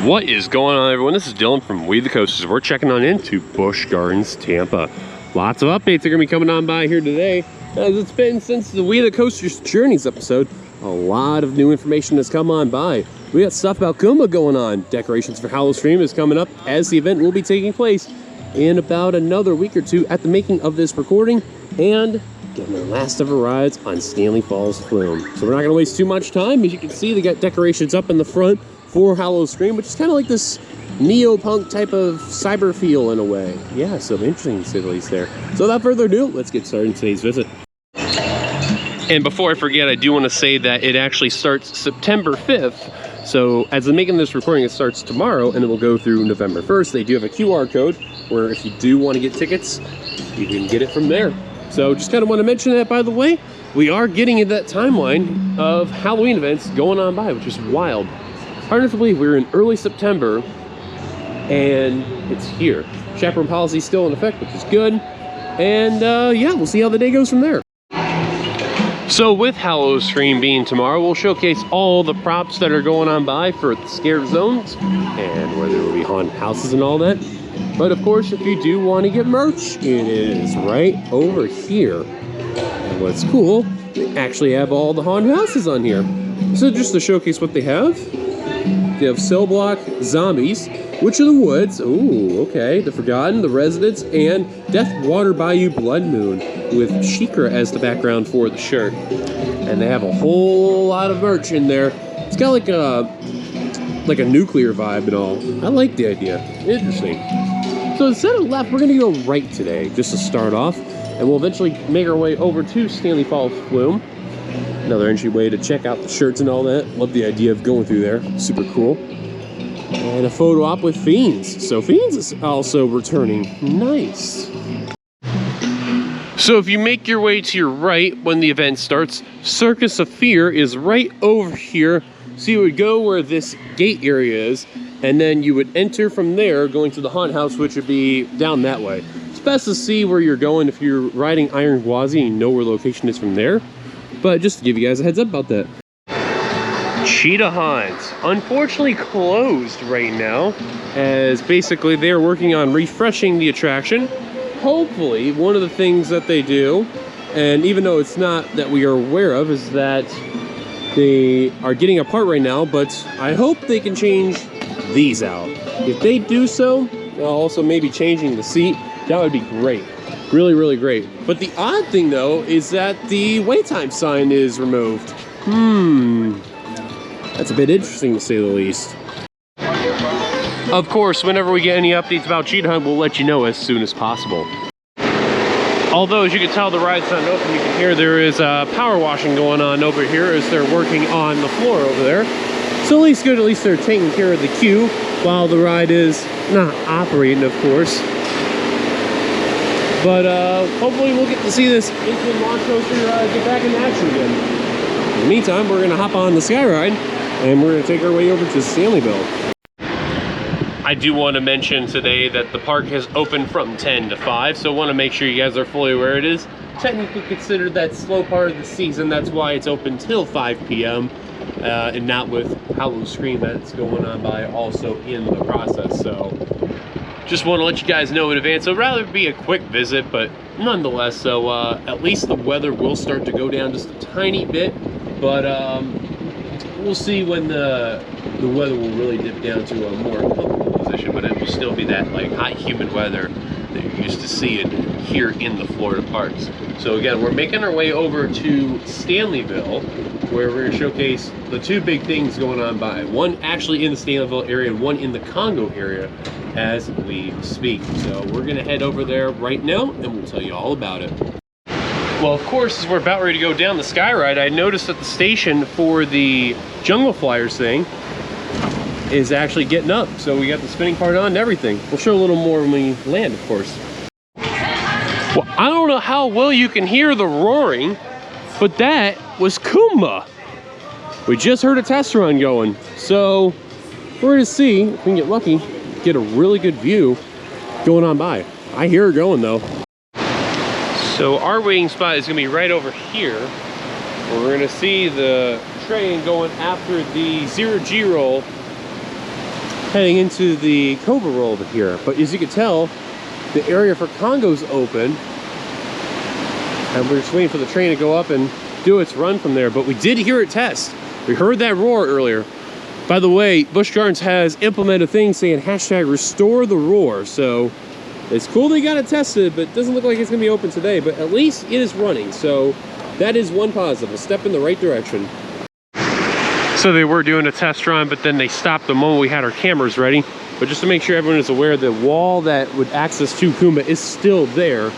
What is going on, everyone? This is Dylan from WeTheCoasters. We're checking on into Busch Gardens Tampa. Lots of updates are going to be coming on by here today. As it's been since the WeTheCoasters Journeys episode, a lot of new information has come on by. We got stuff about Kumba going on. Decorations for Howl O Scream is coming up as the event will be taking place in about another week or two at the making of this recording, and getting the last ever rides on Stanley Falls Flume. So we're not going to waste too much time. As you can see, they got decorations up in the front for Howl O Scream, which is kind of like this neo-punk type of cyber feel in a way. Yeah, so interesting to say the least there. So without further ado, let's get started in today's visit. And before I forget, I do want to say that it actually starts September 5th. So as I'm making this recording, it starts tomorrow and it will go through November 1st. They do have a QR code where if you do want to get tickets, you can get it from there. So just kind of want to mention that, by the way. We are getting in that timeline of Halloween events going on by, which is wild. Hard enough to believe we're in early September and it's here. Chaperone policy is still in effect, which is good. And yeah, we'll see how the day goes from there. So with Howl O Scream being tomorrow, we'll showcase all the props that are going on by for the scare zones and where there will be haunted houses and all that. But of course, if you do want to get merch, it is right over here. And what's cool, they actually have all the haunted houses on here. So just to showcase what they have Cell Block Zombies, Witch of the Woods, ooh, okay, The Forgotten, The Residents, and Death Water Bayou Blood Moon with Shikra as the background for the shirt. And they have a whole lot of merch in there. It's got like a nuclear vibe and all. I like the idea. Interesting. So instead of left, we're gonna go right today, just to start off, and we'll eventually make our way over to Stanley Falls Flume. Another entryway to check out the shirts and all that. Love the idea of going through there. Super cool. And a photo op with Fiends. So Fiends is also returning. Nice. So if you make your way to your right when the event starts, Circus of Fear is right over here. So you would go where this gate area is, and then you would enter from there, going to the haunted house, which would be down that way. It's best to see where you're going if you're riding Iron Gwazi and you know where location is from there. But just to give you guys a heads up about that. Cheetah Hunt, unfortunately closed right now, as basically they're working on refreshing the attraction. Hopefully, one of the things that they do, and even though it's not that we are aware of, is that they are getting a part right now, but I hope they can change these out. If they do so, also maybe changing the seat, that would be great. Really, really great. But the odd thing, though, is that the wait time sign is removed. That's a bit interesting, to say the least. Of course, whenever we get any updates about Cheetah Hunt, we'll let you know as soon as possible. Although, as you can tell, the ride's not open. You can hear there is power washing going on over here as they're working on the floor over there. So at least good, at least they're taking care of the queue while the ride is not operating, of course. But hopefully we'll get to see this instant launch coaster get back in action again. In the meantime, we're going to hop on the Skyride and we're going to take our way over to Stanleyville. I do want to mention today that the park has opened from 10 to 5, so I want to make sure you guys are fully aware it is technically considered that slow part of the season. That's why it's open till 5 p.m. And not with Howl O Scream that's going on by also in the process. So just want to let you guys know in advance. So rather be a quick visit, but nonetheless, so at least the weather will start to go down just a tiny bit, but we'll see when the weather will really dip down to a more comfortable position, but it will still be that like hot, humid weather that you're used to seeing here in the Florida parks. So again, we're making our way over to Stanleyville, where we're going to showcase the two big things going on by. One actually in the Stanleyville area and one in the Congo area as we speak. So we're going to head over there right now and we'll tell you all about it. Well, of course, as we're about ready to go down the Skyride, I noticed that the station for the Jungle Flyers thing is actually getting up. So we got the spinning part on and everything. We'll show a little more when we land, of course. Well, I don't know how well you can hear the roaring, but that was Kumba. We just heard a test run going. So we're gonna see if we can get lucky, get a really good view going on by. I hear it going though. So our waiting spot is gonna be right over here, where we're gonna see the train going after the zero G roll heading into the Cobra Roll over here. But as you can tell, the area for Congo's open. And we're just waiting for the train to go up and do its run from there. But we did hear it test. We heard that roar earlier. By the way, Busch Gardens has implemented a thing saying hashtag restore the roar. So it's cool they got it tested, but it doesn't look like it's gonna be open today, but at least it is running. So that is one positive, a step in the right direction. So they were doing a test run, but then they stopped the moment we had our cameras ready. But just to make sure everyone is aware, the wall that would access to Kumba is still there.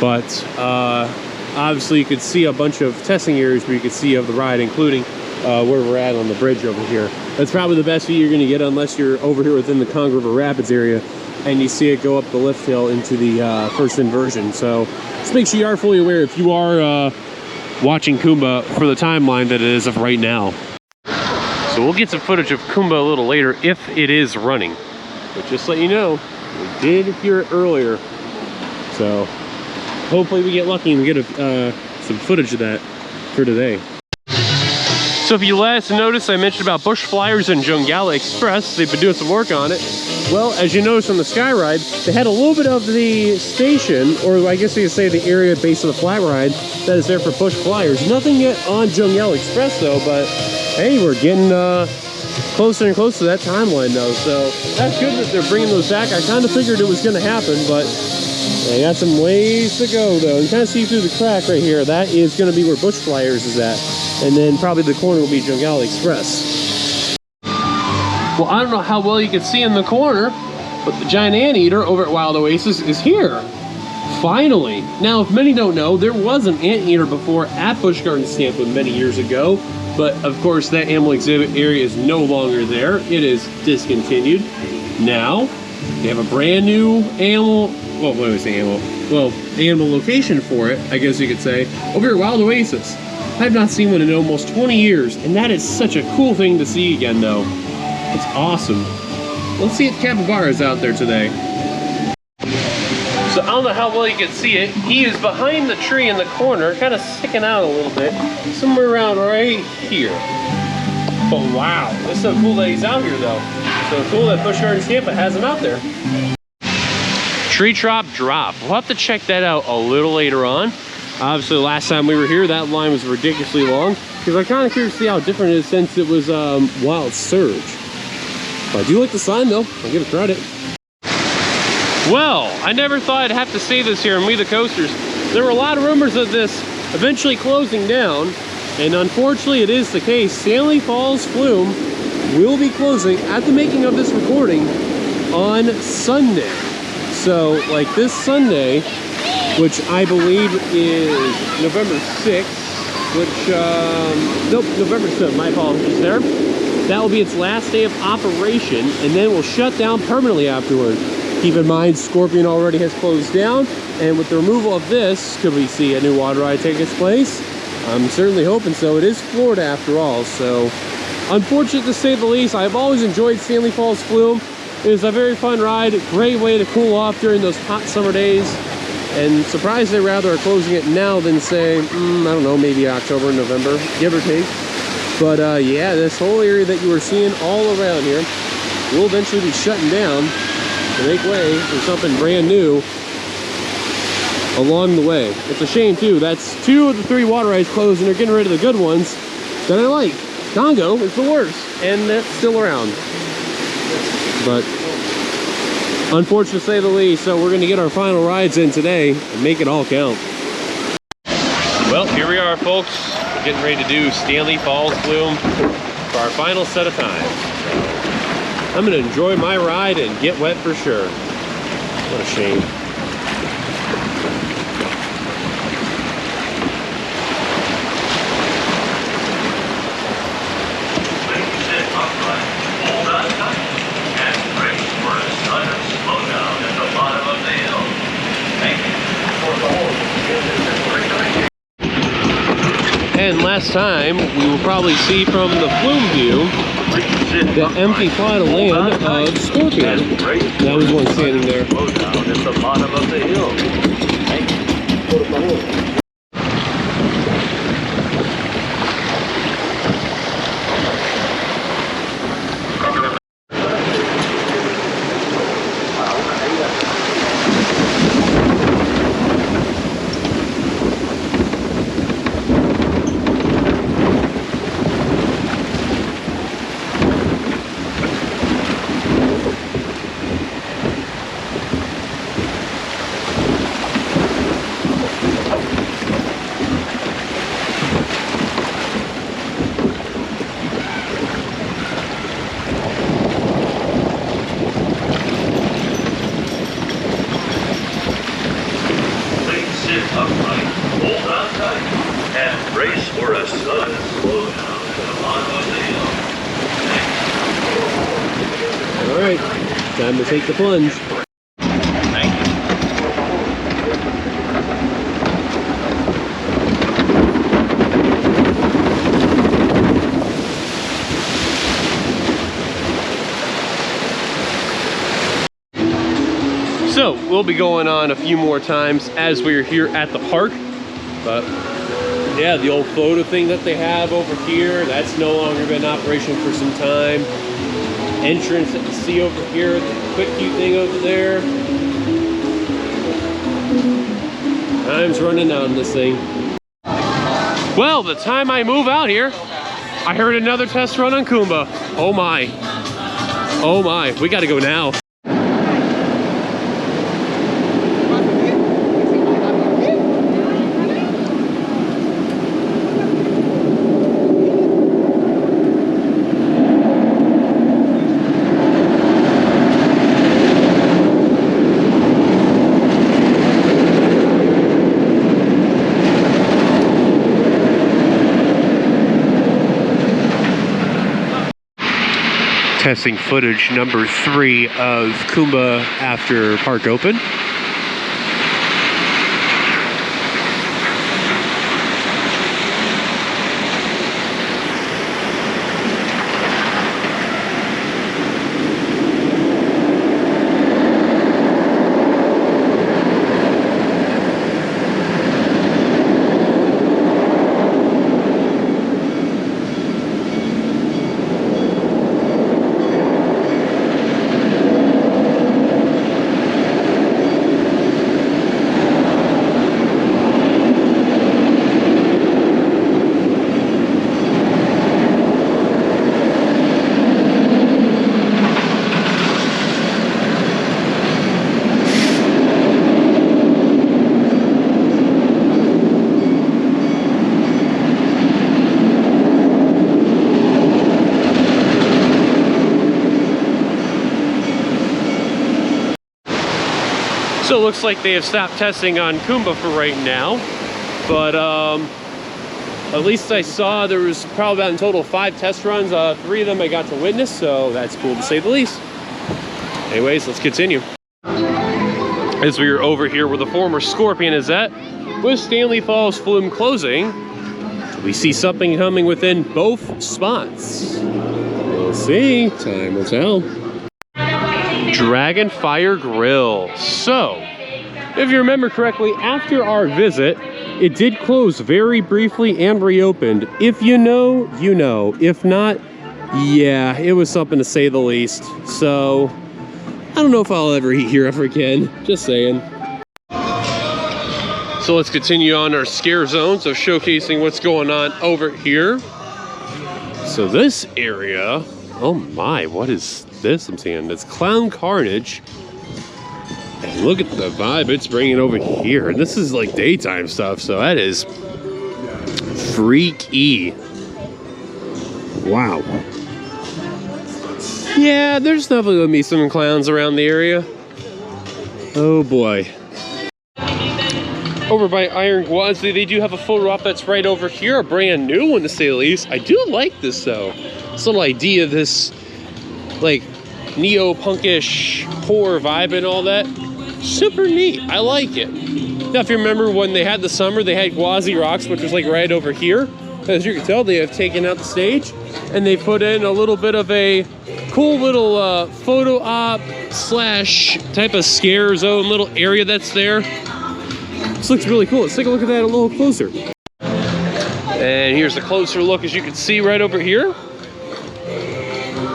But obviously you could see a bunch of testing areas where you could see of the ride, including where we're at on the bridge over here. That's probably the best view you're gonna get unless you're over here within the Congo River Rapids area and you see it go up the lift hill into the first inversion. So just make sure you are fully aware if you are watching Kumba for the timeline that it is of right now. So we'll get some footage of Kumba a little later if it is running. But just to let you know, we did hear it earlier. So hopefully we get lucky and we get some footage of that for today. So if you last noticed, I mentioned about Busch Flyers and Jungala Express. They've been doing some work on it. Well, as you noticed on the Skyride, they had a little bit of the station, or I guess you could say the area base of the flat ride that is there for Busch Flyers. Nothing yet on Jungala Express though, but hey, we're getting closer and closer to that timeline though. So that's good that they're bringing those back. I kind of figured it was going to happen, but they got some ways to go though. You kind of see through the crack right here. That is going to be where Busch Flyers is at. And then probably the corner will be Jungala Express. Well, I don't know how well you can see in the corner, but the giant anteater over at Wild Oasis is here. Finally. Now, if many don't know, there was an anteater before at Busch Gardens Tampa many years ago. But of course, that animal exhibit area is no longer there. It is discontinued. Now, they have a brand new animal, well, what do I say animal? Well, animal location for it, I guess you could say, over here at Wild Oasis. I've not seen one in almost 20 years, and that is such a cool thing to see again, though. It's awesome. Let's see if Capybara's out there today. So I don't know how well you can see it. He is behind the tree in the corner, kind of sticking out a little bit, somewhere around right here. But wow, it's so cool that he's out here, though. So cool that Busch Gardens Tampa has him out there. Tree Trop Drop. We'll have to check that out a little later on. Obviously, the last time we were here, that line was ridiculously long. Because I'm kind of curious to see how different it is since it was Wild Surge. But I do like the sign, though. I'll give it credit. Well, I never thought I'd have to say this here on WeTheCoasters. There were a lot of rumors of this eventually closing down. And unfortunately, it is the case. Stanley Falls Flume will be closing at the making of this recording on Sunday. So, like this Sunday, which I believe is November 6th, which, nope, November 7th, my apologies there. That will be its last day of operation, and then we'll shut down permanently afterward. Keep in mind, Scorpion already has closed down, and with the removal of this, could we see a new water ride take its place? I'm certainly hoping so. It is Florida after all, so unfortunate to say the least. I've always enjoyed Stanley Falls Flume. It is a very fun ride, great way to cool off during those hot summer days. And surprised they rather are closing it now than say, I don't know, maybe October, November, give or take. But yeah, this whole area that you were seeing all around here will eventually be shutting down to make way for something brand new along the way. It's a shame too, that's 2 of the 3 water rides closed and they're getting rid of the good ones that I like. Congo is the worst, and that's still around. But unfortunate to say the least, so we're going to get our final rides in today and make it all count. Well, here we are, folks. We're getting ready to do Stanley Falls Flume for our final set of times. I'm going to enjoy my ride and get wet for sure. What a shame. And last time, we will probably see from the flume view the empty plot of land of Scorpion. That was one standing there. At the bottom of the hill. Time to take the plunge. Thank you. So we'll be going on a few more times as we're here at the park, but yeah, the old photo thing that they have over here, that's no longer been in operation for some time. Entrance that you see over here, the quick cute thing over there. Time's running out on this thing. Well, the time I move out here, I heard another test run on Kumba. Oh my. Oh my, we gotta go now. Testing footage number 3 of Kumba after park open. So it looks like they have stopped testing on Kumba for right now, but at least I saw there was probably about in total 5 test runs. 3 of them I got to witness, so that's cool to say the least. Anyways, let's continue. As we are over here where the former Scorpion is at, with Stanley Falls Flume closing, we see something coming within both spots. We'll see, time will tell. Dragon Fire Grill. So, if you remember correctly, after our visit, it did close very briefly and reopened. If you know, you know. If not, yeah, it was something to say the least. So, I don't know if I'll ever eat here ever again. Just saying. So let's continue on our scare zones of showcasing what's going on over here. So this area, oh my, what is this I'm seeing? It's Clown Carnage. And look at the vibe it's bringing over here. And this is like daytime stuff, so that is freaky. Wow. Yeah, there's definitely gonna be some clowns around the area. Oh boy. Over by Iron Gwazi, they do have a photo op that's right over here, a brand new one to say the least. I do like this though. This little idea of this like neo-punkish horror vibe and all that. Super neat. I like it. Now if you remember when they had the summer, they had Gwazi Rocks, which was like right over here. As you can tell, they have taken out the stage and they put in a little bit of a cool little photo op slash type of scare zone little area that's there. This looks really cool. Let's take a look at that a little closer. And here's a closer look, as you can see right over here.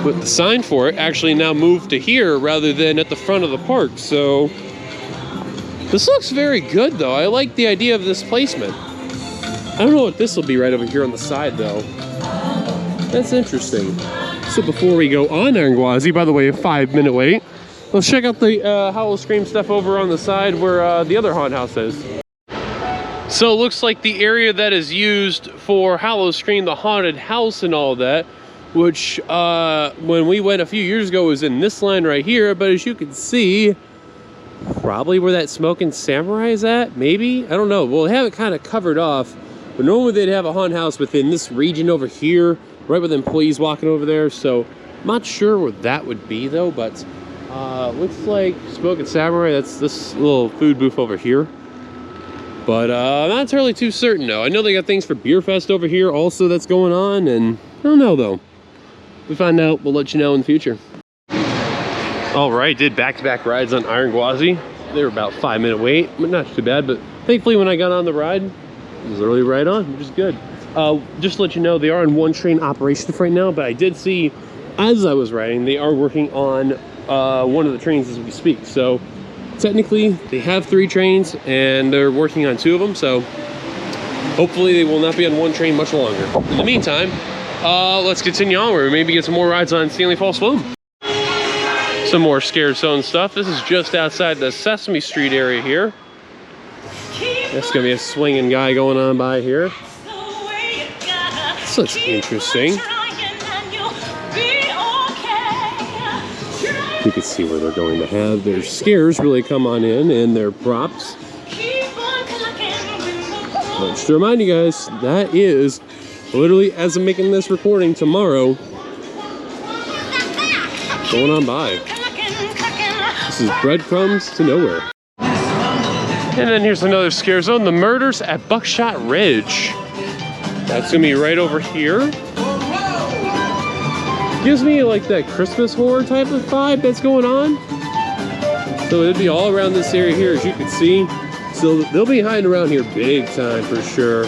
With the sign for it actually now moved to here rather than at the front of the park. So this looks very good though. I like the idea of this placement. I don't know what this will be right over here on the side though. That's interesting. So before we go on Iron Gwazi, by the way, a 5-minute wait, let's check out the Howl O Scream stuff over on the side where the other haunted house is. So it looks like the area that is used for Howl O Scream, the haunted house and all that, which when we went a few years ago was in this line right here, but as you can see, probably where that Smoking Samurai is at, maybe? I don't know. We'll have it kind of covered off, but normally they'd have a haunted house within this region over here, right with employees walking over there, so I'm not sure where that would be though, but Looks like Smoking Samurai. That's this little food booth over here. But I'm not entirely too certain though. I know they got things for Beer Fest over here also that's going on, and I don't know though. If we find out, we'll let you know in the future. All right, did back-to-back rides on Iron Gwazi. They were about 5-minute wait, but not too bad. But thankfully when I got on the ride, it was literally right on, which is good. Just to let you know, they are in one train operation right now, but I did see, as I was riding, they are working on one of the trains as we speak. So technically, they have 3 trains, and they're working on 2 of them. So hopefully they will not be on one train much longer. In the meantime, let's continue onward. Maybe get some more rides on Stanley Falls Flume. Some more Scared Zone stuff. This is just outside the Sesame Street area here. There's gonna be a swinging guy going on by here. So it's interesting. You can see where they're going to have their scares really come on in and their props. But just to remind you guys, that is literally, as I'm making this recording, tomorrow going on by. This is breadcrumbs to nowhere. And then here's another scare zone, the murders at Buckshot Ridge. That's gonna be right over here. Gives me like that Christmas horror type of vibe that's going on. So it'd be all around this area here, as you can see. So they'll be hiding around here big time for sure.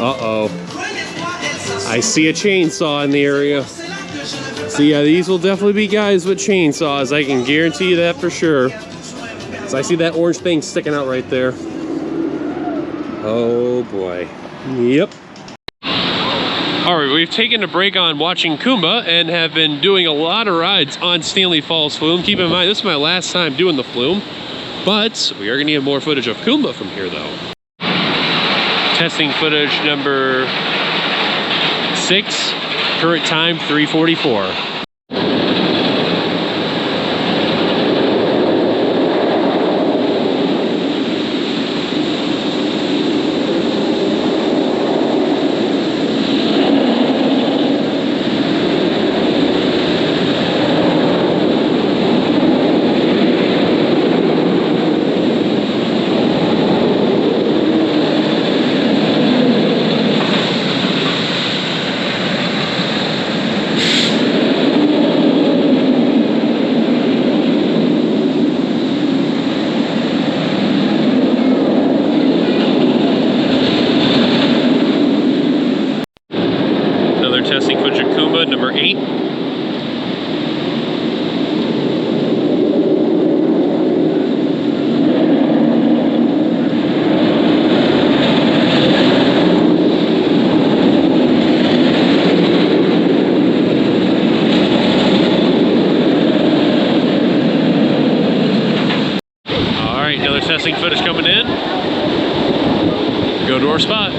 Uh-oh. I see a chainsaw in the area. So yeah, these will definitely be guys with chainsaws. I can guarantee you that for sure. So I see that orange thing sticking out right there. Oh boy. Yep. Alright, we've taken a break on watching Kumba and have been doing a lot of rides on Stanley Falls Flume. Keep in mind, this is my last time doing the Flume, but we are going to need more footage of Kumba from here though. Testing footage number 6, current time 3:44. Testing footage of Kumba, number 8. Alright, another testing footage coming in. Go to our spot.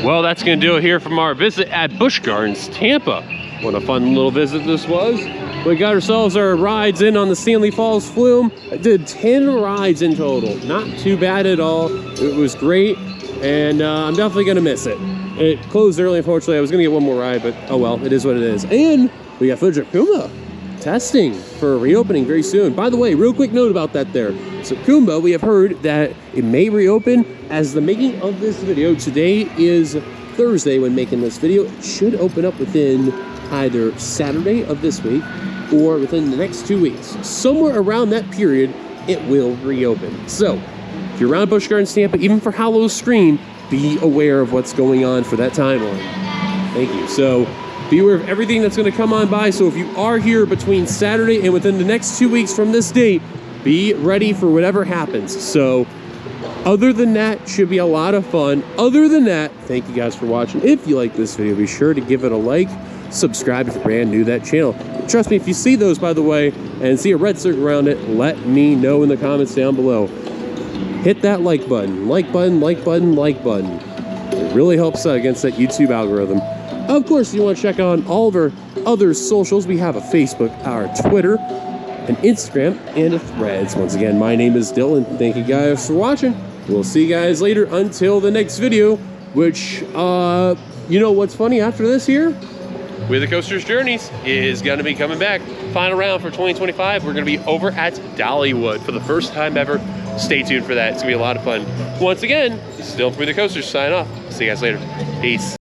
Well, that's going to do it here from our visit at Busch Gardens Tampa. What a fun little visit this was. We got ourselves our rides in on the Stanley Falls Flume. I did 10 rides in total. Not too bad at all. It was great, and I'm definitely going to miss it. It closed early, unfortunately. I was going to get one more ride, but oh well, it is what it is. And we got footage of Kumba testing for reopening very soon. By the way, real quick note about that there. So Kumba, we have heard that it may reopen. As the making of this video, today is Thursday when making this video. It should open up within either Saturday of this week or within the next 2 weeks. Somewhere around that period, it will reopen. So if you're around Busch Gardens Tampa, even for Howl O Scream, be aware of what's going on for that timeline. Thank you. So be aware of everything that's going to come on by. So if you are here between Saturday and within the next 2 weeks from this date, be ready for whatever happens. So other than that, should be a lot of fun. Other than that, thank you guys for watching. If you like this video, be sure to give it a like, subscribe if you're brand new to that channel. Trust me, if you see those, by the way, and see a red circle around it, let me know in the comments down below. Hit that like button, like button, like button, like button. It really helps against that YouTube algorithm. Of course, if you want to check out all of our other socials, we have a Facebook, our Twitter, an Instagram, and a Threads. Once again, my name is Dillon. Thank you guys for watching. We'll see you guys later until the next video, which, you know what's funny after this here? WeTheCoasters Journeys is going to be coming back. Final round for 2025. We're going to be over at Dollywood for the first time ever. Stay tuned for that. It's going to be a lot of fun. Once again, this is Dillon from WeTheCoasters. Sign off. See you guys later. Peace.